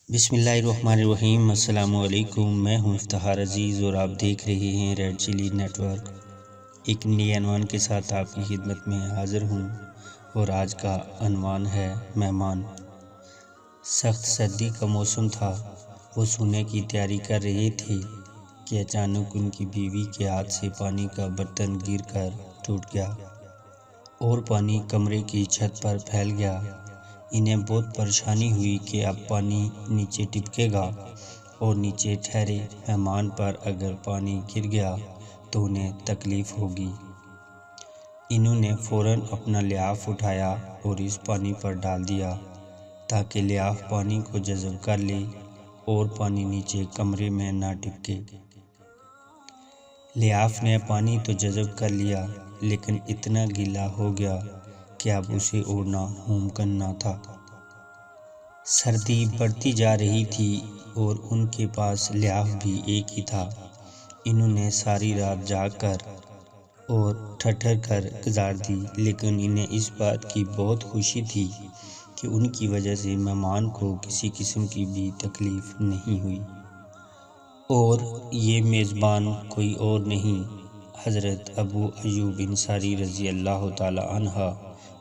بسم اللہ الرحمن الرحیم۔ السلام علیکم، میں ہوں افتخار عزیز اور آپ دیکھ رہے ہیں ریڈ چلی نیٹ ورک۔ ایک نئے عنوان کے ساتھ آپ کی خدمت میں حاضر ہوں اور آج کا عنوان ہے مہمان۔ سخت سردی کا موسم تھا، وہ سونے کی تیاری کر رہے تھے کہ اچانک ان کی بیوی کے ہاتھ سے پانی کا برتن گر کر ٹوٹ گیا اور پانی کمرے کی چھت پر پھیل گیا۔ انہیں بہت پریشانی ہوئی کہ اب پانی نیچے ٹپکے گا اور نیچے ٹھہرے مہمان پر اگر پانی گر گیا تو انہیں تکلیف ہوگی۔ انہوں نے فوراً اپنا لحاف اٹھایا اور اس پانی پر ڈال دیا تاکہ لحاف پانی کو جذب کر لے اور پانی نیچے کمرے میں نہ ٹپکے۔ لحاف نے پانی تو جذب کر لیا لیکن اتنا گیلا ہو گیا کہ اب اسے اوڑھنا ممکن نہ تھا۔ سردی بڑھتی جا رہی تھی اور ان کے پاس لحاف بھی ایک ہی تھا۔ انہوں نے ساری رات جاگ کر اور ٹھٹھر کر گزار دی، لیکن انہیں اس بات کی بہت خوشی تھی کہ ان کی وجہ سے مہمان کو کسی قسم کی بھی تکلیف نہیں ہوئی۔ اور یہ میزبان کوئی اور نہیں، حضرت ابو ایوب انصاری رضی اللہ تعالی عنہ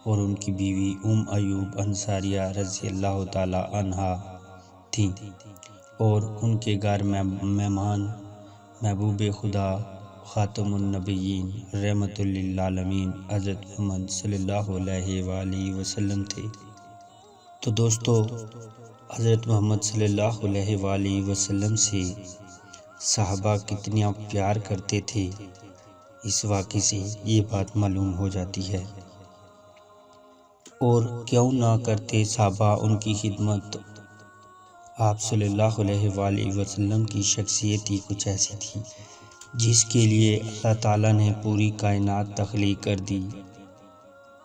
اور ان کی بیوی ایوب انصاریہ رضی اللہ تعالی عنہا تھیں، اور ان کے گھر مہمان محبوب خدا خاتم النبیین رحمت للعالمین حضرت محمد صلی اللہ علیہ وآلہ وسلم تھے۔ تو دوستو، حضرت محمد صلی اللہ علیہ وآلہ وسلم سے صحابہ کتنا پیار کرتے تھے، اس واقعے سے یہ بات معلوم ہو جاتی ہے۔ اور کیوں نہ کرتے صحابہ ان کی خدمت۔ آپ صلی اللہ علیہ وآلہ وسلم کی شخصیت ہی کچھ ایسی تھی جس کے لیے اللہ تعالیٰ نے پوری کائنات تخلیق کر دی۔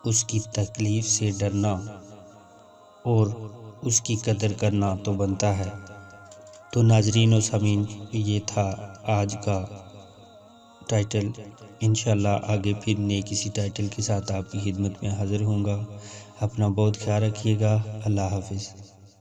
اس کی تکلیف سے ڈرنا اور اس کی قدر کرنا تو بنتا ہے۔ تو ناظرین و سامعین، یہ تھا آج کا ٹائٹل۔ انشاءاللہ آگے پھر نئے کسی ٹائٹل کے ساتھ آپ کی خدمت میں حاضر ہوں گا۔ اپنا بہت خیال رکھیے گا۔ اللہ حافظ۔